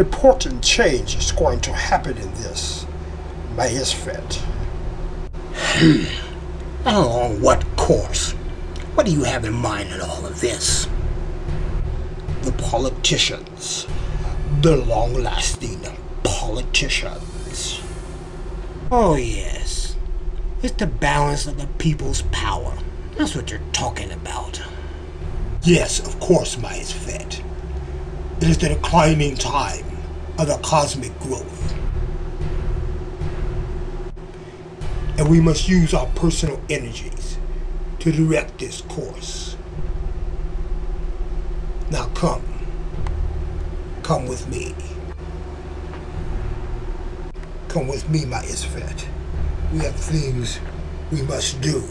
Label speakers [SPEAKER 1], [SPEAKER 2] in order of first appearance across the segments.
[SPEAKER 1] important change is going to happen in this, my Isfet.
[SPEAKER 2] Along what course? What do you have in mind in all of this?
[SPEAKER 1] The politicians. The long-lasting politicians.
[SPEAKER 2] Oh yes. It's the balance of the people's power. That's what you're talking about.
[SPEAKER 1] Yes, of course, my Isfet. It is the declining time of the cosmic growth. And we must use our personal energies to direct this course. Now come with me. Come with me, my Isfet. We have things we must do.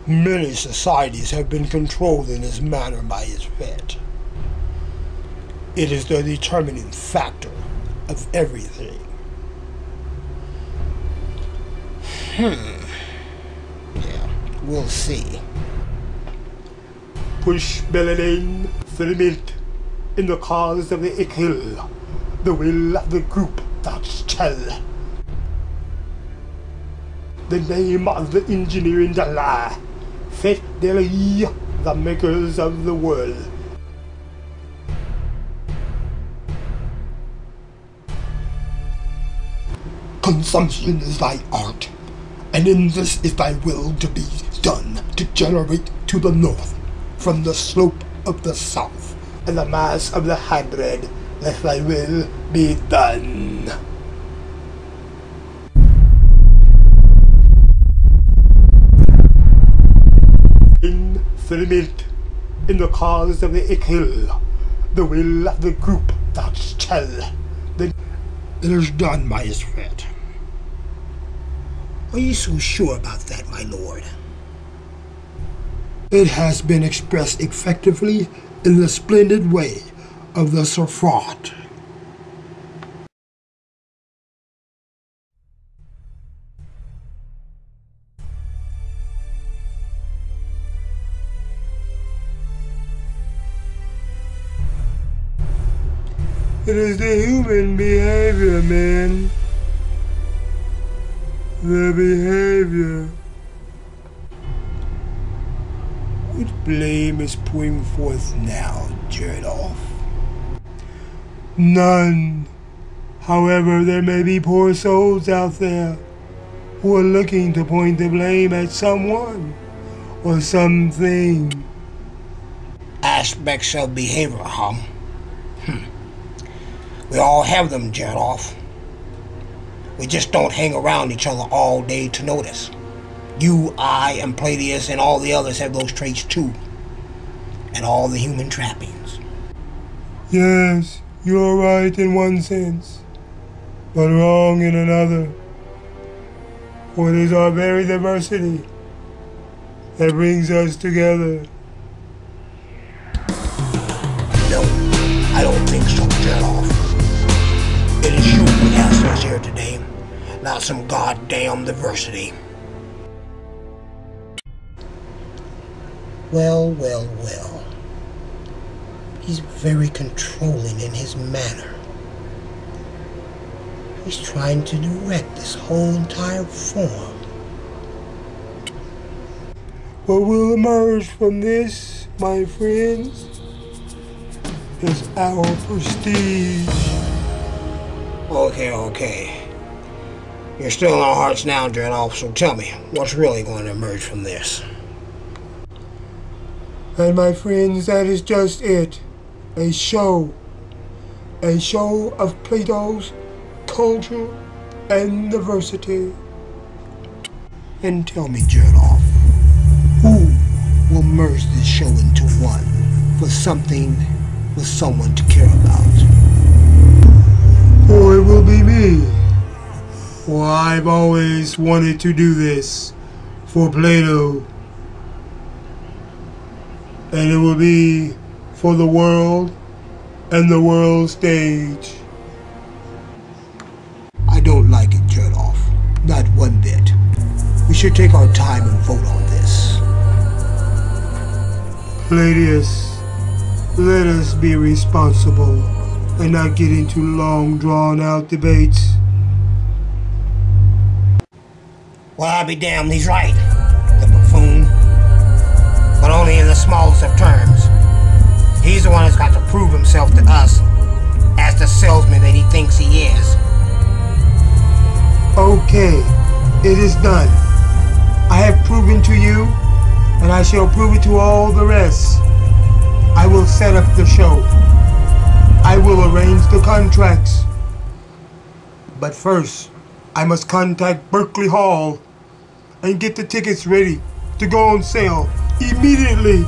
[SPEAKER 1] Many societies have been controlled in this manner by Isfet. It is the determining factor of everything.
[SPEAKER 2] Yeah, we'll see.
[SPEAKER 1] Push Beladine filament in the cause of the Ikil, the will of the group that's tell. The name of the engineering Dala. Fet Deli, the makers of the world. Consumption is thy art, and in this is thy will to be done, to generate to the north, from the slope of the south, and the mass of the hybrid, let thy will be done. Filament in the cause of the Ikil, the will of the group that's tell. It is done, my Isfet.
[SPEAKER 2] Are you so sure about that, my lord?
[SPEAKER 1] It has been expressed effectively in the splendid way of the Safrat. It is the human behavior, man. The behavior. What blame is pouring forth now, gelodof? None. However, there may be poor souls out there who are looking to point the blame at someone or something.
[SPEAKER 2] Aspects of behavior, huh? We all have them, gelodof. We just don't hang around each other all day to notice. You, I, and Platodus, and all the others have those traits too. And all the human trappings.
[SPEAKER 1] Yes, you're right in one sense, but wrong in another. For it is our very diversity that brings us together.
[SPEAKER 2] No, I don't think so, gelodof. It is you who has us here today, not some goddamn diversity. Well. He's very controlling in his manner. He's trying to direct this whole entire form.
[SPEAKER 1] What will emerge from this, my friends, is our prestige.
[SPEAKER 2] Okay. You're still in our hearts now, gelodof, so tell me, what's really going to emerge from this?
[SPEAKER 1] And my friends, that is just it. A show. A show of Plato's culture and diversity. And tell me, gelodof, who will merge this show into one for something with someone to care about? Oh, it will be me. For I've always wanted to do this for Plato. And it will be for the world and the world stage.
[SPEAKER 2] I don't like it, gelodof. Not one bit. We should take our time and vote on this.
[SPEAKER 1] Plato, let us be responsible and not get into long, drawn-out debates.
[SPEAKER 2] Well, I'll be damned, he's right. The buffoon. But only in the smallest of terms. He's the one who's got to prove himself to us as the salesman that he thinks he is.
[SPEAKER 1] Okay, it is done. I have proven to you, and I shall prove it to all the rest. I will set up the show. I will arrange the contracts. But first, I must contact Berkeley Hall and get the tickets ready to go on sale immediately.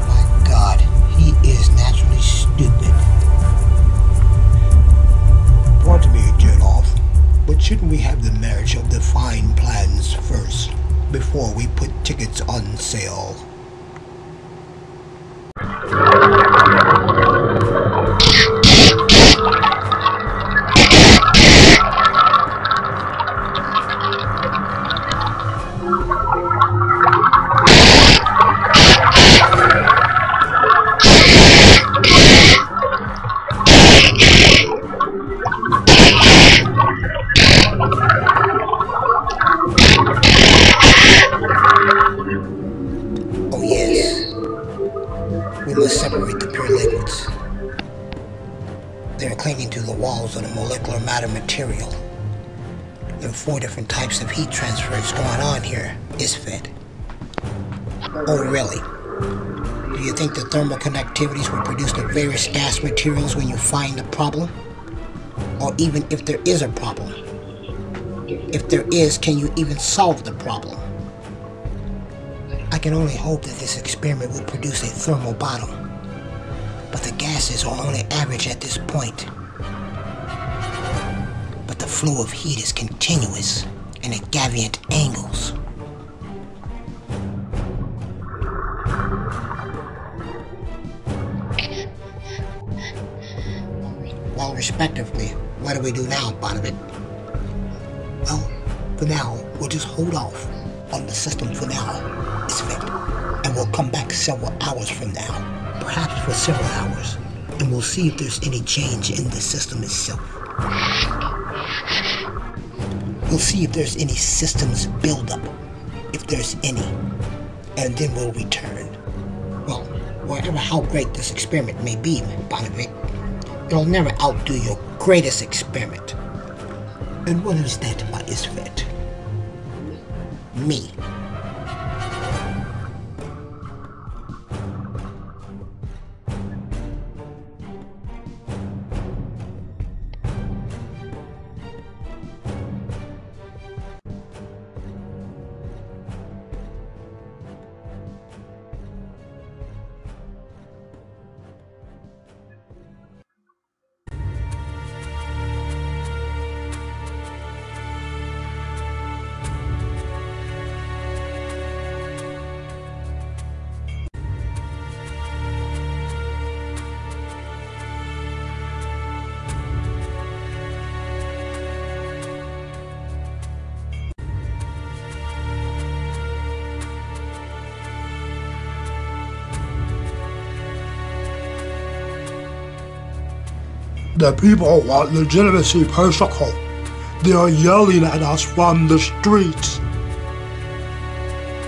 [SPEAKER 2] My God, he is naturally stupid. Pardon to be a gelodof, but shouldn't we have the marriage of the fine plans first, before we put tickets on sale? Oh yes, we must separate the pure liquids. They are clinging to the walls of the molecular matter material. There are 4 different types of heat transfers going on here, Isfet. Oh really? Do you think the thermal conductivities will produce the various gas materials when you find the problem? Or even if there is a problem? If there is, can you even solve the problem? I can only hope that this experiment will produce a thermal bottom, but the gases are only average at this point. But the flow of heat is continuous and at gradient angles. Well, respectively, what do we do now, bodanvic? Well, for now, we'll just hold off on the system for now, Isfet, and we'll come back several hours from now, perhaps for several hours, and we'll see if there's any change in the system itself. We'll see if there's any systems buildup, if there's any, and then we'll return. Well, whatever how great this experiment may be, bodanvic, it'll never outdo your greatest experiment. And what is that, my Isfet? Me.
[SPEAKER 1] The people want legitimacy, Persico. They are yelling at us from the streets.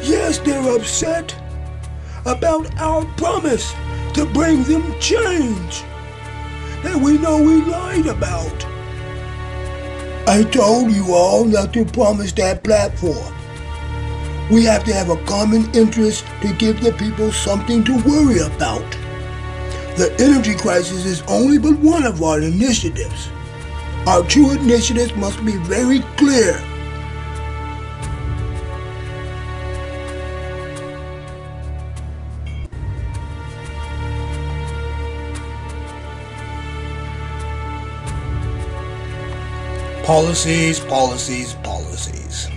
[SPEAKER 1] Yes, they're upset about our promise to bring them change that we know we lied about. I told you all not to promise that platform. We have to have a common interest to give the people something to worry about. The energy crisis is only but one of our initiatives. Our true initiatives must be very clear.
[SPEAKER 2] Policies, policies, policies.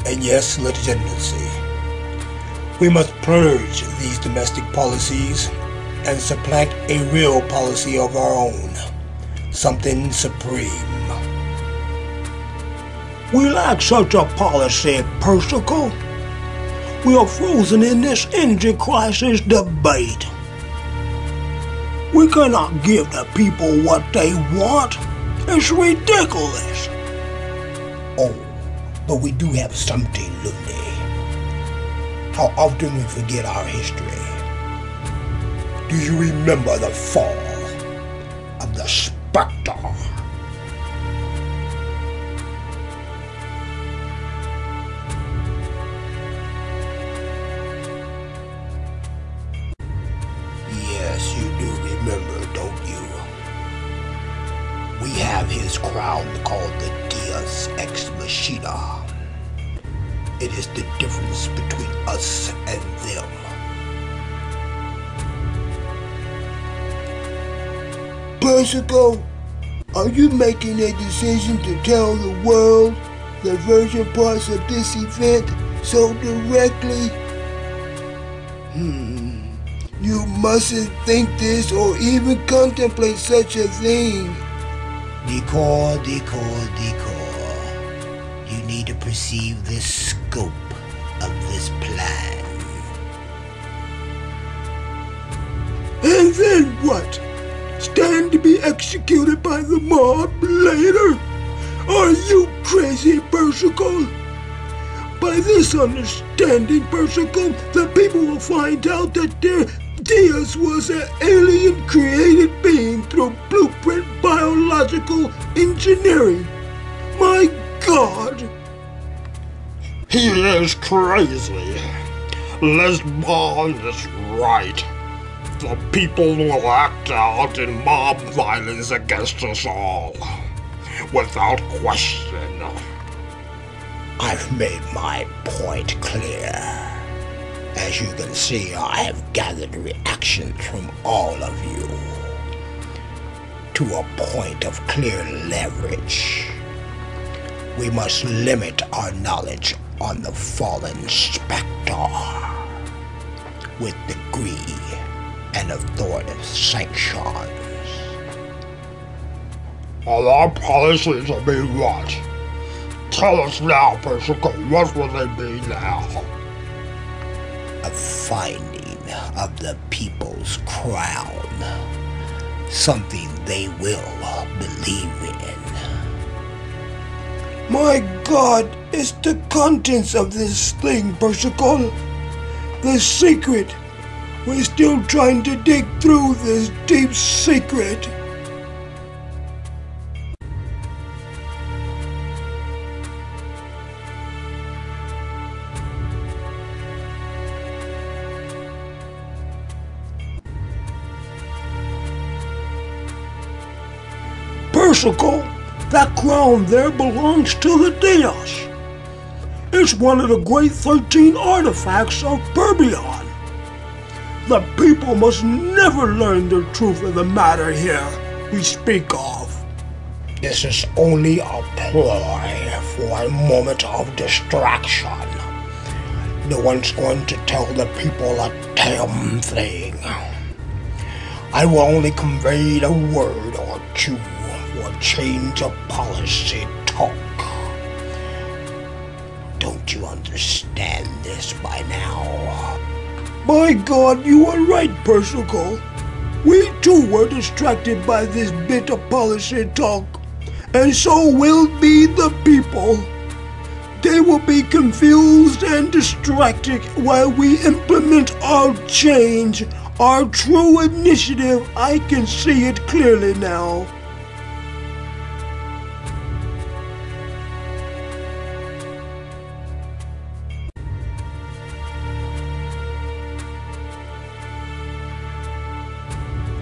[SPEAKER 2] And yes, legitimacy. We must purge these domestic policies and supplant a real policy of our own. Something supreme.
[SPEAKER 3] We lack such a policy, Persico. We are frozen in this energy crisis debate. We cannot give the people what they want. It's ridiculous.
[SPEAKER 2] Oh, but we do have something, Looney. How often we forget our history. Do you remember the fall of the Spectre? Yes, you do remember, don't you? We have his crown called the Deus Ex Machina. It is the difference between us and them.
[SPEAKER 1] Persico, are you making a decision to tell the world the virgin parts of this event so directly? You mustn't think this or even contemplate such a thing.
[SPEAKER 2] Decor. You need to perceive the scope of this plan.
[SPEAKER 1] And then what? Stand to be executed by the mob later? Are you crazy, Persico? By this understanding, Persico, the people will find out that their Deus was an alien created being through blueprint biological engineering. My God!
[SPEAKER 3] He is crazy. Lisbon is right. The people will act out in mob violence against us all, without question.
[SPEAKER 2] I've made my point clear. As you can see, I have gathered reactions from all of you to a point of clear leverage. We must limit our knowledge on the fallen spectre with degree and authoritative sanctions.
[SPEAKER 3] Are our policies to be what? Tell us now, Persico, what will they be now?
[SPEAKER 2] A finding of the people's crown. Something they will believe in.
[SPEAKER 1] My God, it's the contents of this thing, Persico. The secret. We're still trying to dig through this deep secret.
[SPEAKER 3] Persico, that crown there belongs to the Deus. It's one of the great 13 artifacts of Perbylon. The people must never learn the truth of the matter here we speak of.
[SPEAKER 2] This is only a ploy for a moment of distraction. No one's going to tell the people a damn thing. I will only convey a word or two for a change of policy talk. Don't you understand this by now?
[SPEAKER 1] My God, you are right, Persico. We too were distracted by this bit of policy talk, and so will be the people. They will be confused and distracted while we implement our change, our true initiative. I can see it clearly now.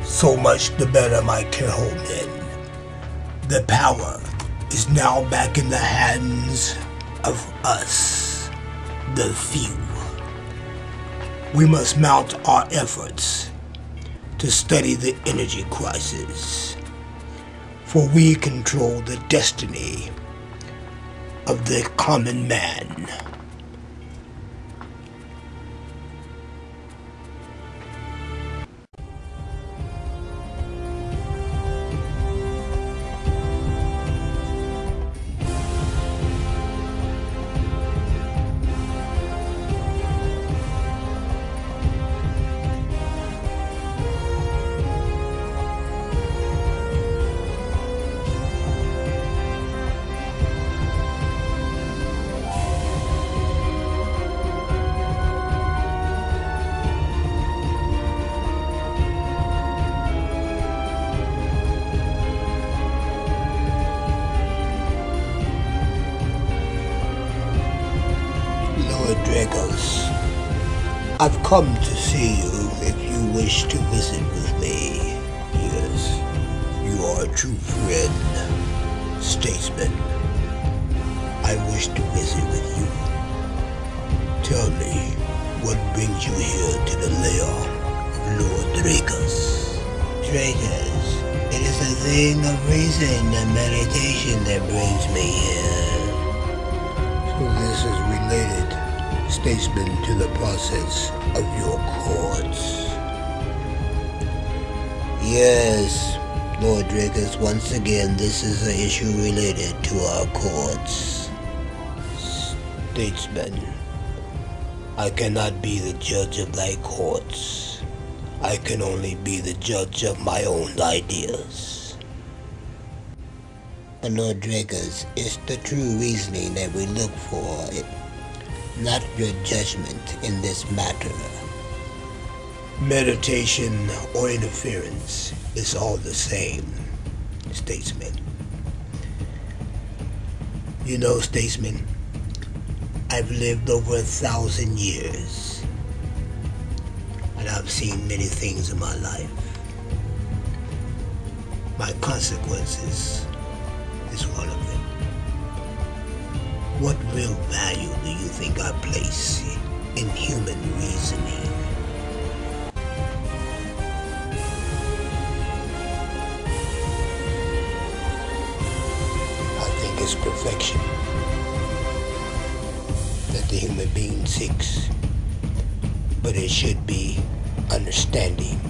[SPEAKER 2] So much the better, my Kericho men. The power is now back in the hands of us, the few. We must mount our efforts to study the energy crisis For we control the destiny of the common man. Drakkaos, I've come to see you if you wish to visit with me. Yes, you are a true friend, statesman. I wish to visit with you. Tell me, what brings you here to the lair of Lord Drakkaos? Drakkaos, it is a thing of reason and meditation that brings me here. So this is related, statesman, to the process of your courts. Yes, Lord Drakkaos, once again, this is an issue related to our courts. Statesman, I cannot be the judge of thy courts. I can only be the judge of my own ideas. Lord Drakkaos, it's the true reasoning that we look for, not your judgment in this matter. Meditation or interference is all the same, statesman. You know, statesman, I've lived over 1,000 years, and I've seen many things in my life. My consequences is one of them. What real value do you think I place in human reasoning? I think it's perfection that the human being seeks, but it should be understanding.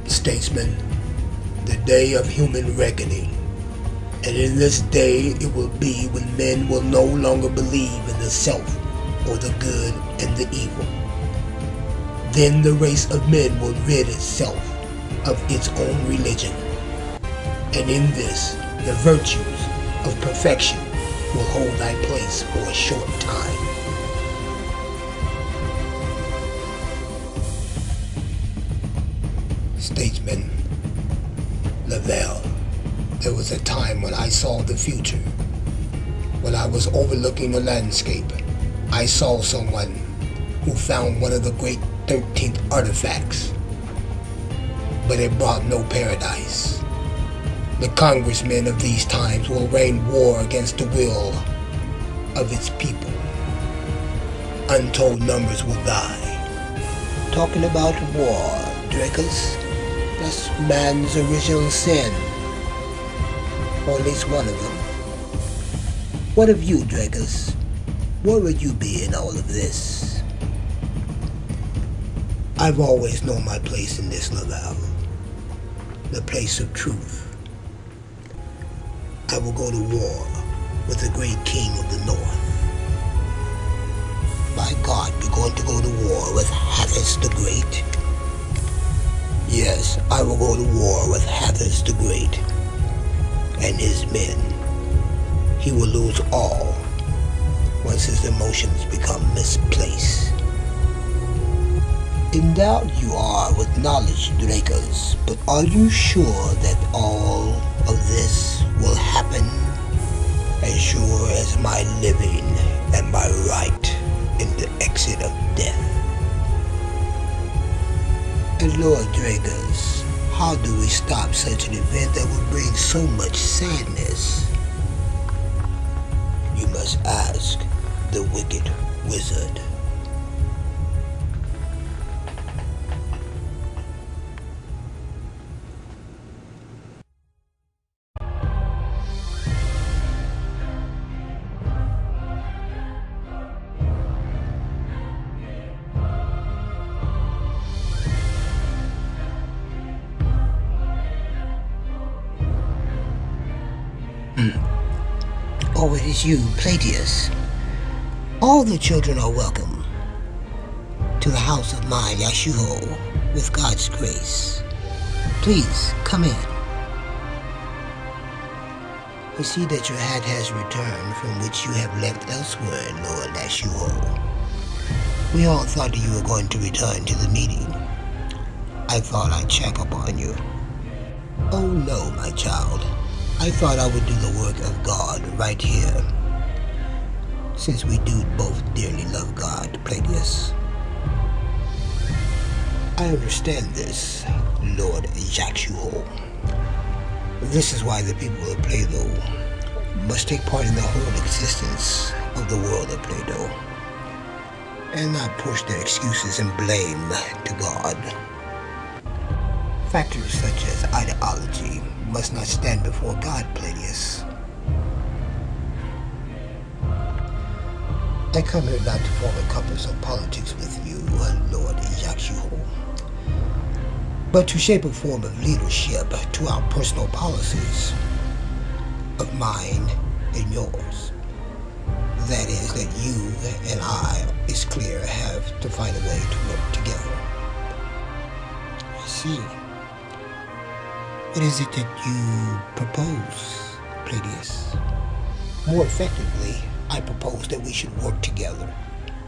[SPEAKER 2] Statesman, the day of human reckoning, and in this day it will be when men will no longer believe in the self or the good and the evil. Then the race of men will rid itself of its own religion, and in this the virtues of perfection will hold thy place for a short time. Statesman, Lavelle, there was a time when I saw the future. When I was overlooking the landscape, I saw someone who found one of the great 13th artifacts, but it brought no paradise. The congressmen of these times will rain war against the will of its people. Untold numbers will die. Talking about war, Drakkaos, that's man's original sin, or at least one of them. What of you, Drakkaos? Where would you be in all of this? I've always known my place in this lavelle, the place of truth. I will go to war with the great king of the north. By God, we're going to go to war with Hathis the Great. Yes, I will go to war with Hathis the Great and his men. He will lose all once his emotions become misplaced. Endowed you are with knowledge, Drakkaos, but are you sure that all of this will happen? As sure as my living and my right in the exit of death. And Lord Drakkaos, how do we stop such an event that would bring so much sadness? You must ask the wicked wizard. Oh, it is you, Plateus. All the children are welcome to the house of my yakujo with God's grace. Please, come in. I see that your hat has returned from which you have left elsewhere, Lord Yakujo. We all thought you were going to return to the meeting. I thought I'd check up on you. Oh no, my child. I thought I would do the work of God right here, since we do both dearly love God, Plateus. I understand this, Lord Yakujo. This is why the people of Plato must take part in the whole existence of the world of Plato, and not push their excuses and blame to God. Factors such as ideology must not stand before God, Plateus. I come here not to form a compass of politics with you, Lord Yakujo, but to shape a form of leadership to our personal policies, of mine and yours. That is, that you and I, it's clear, have to find a way to work together. I see. What is it that you propose, Plateus? More effectively, I propose that we should work together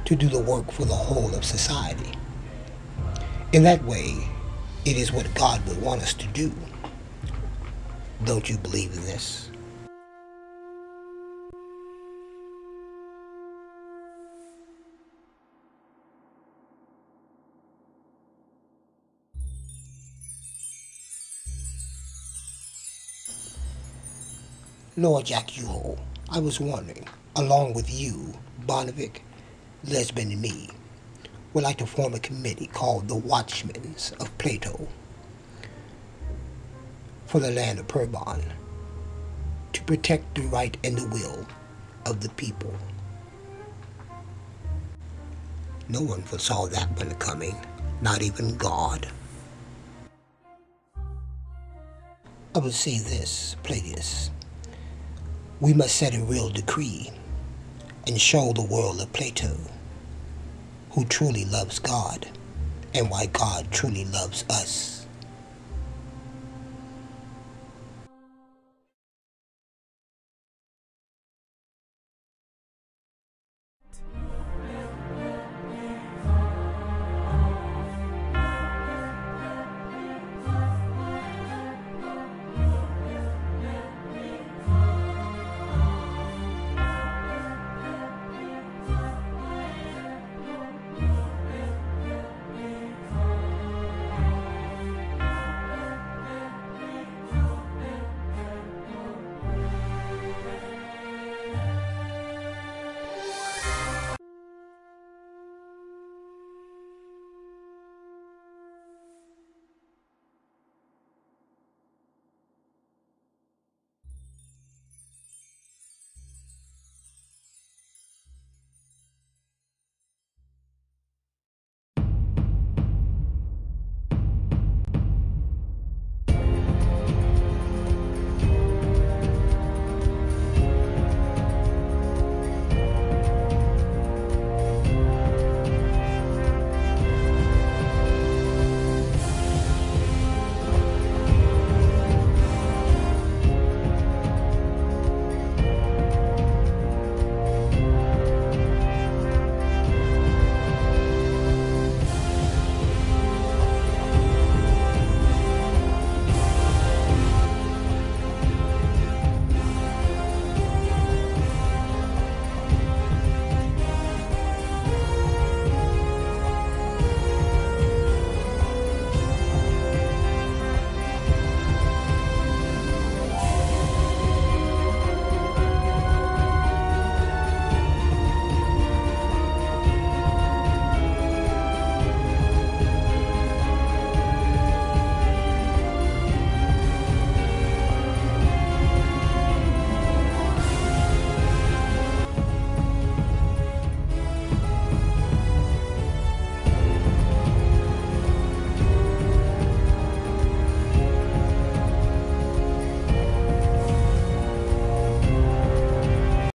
[SPEAKER 2] to do the work for the whole of society. In that way, it is what God would want us to do. Don't you believe in this? Lord Yakujo, I was wondering, along with you, bodanvic, lesbian, and me, would like to form a committee called the Watchmen of Plato for the land of Perbylon, to protect the right and the will of the people. No one foresaw that one coming, not even God. I would say this, Plateus. We must set a real decree and show the world of Plato who truly loves God and why God truly loves us.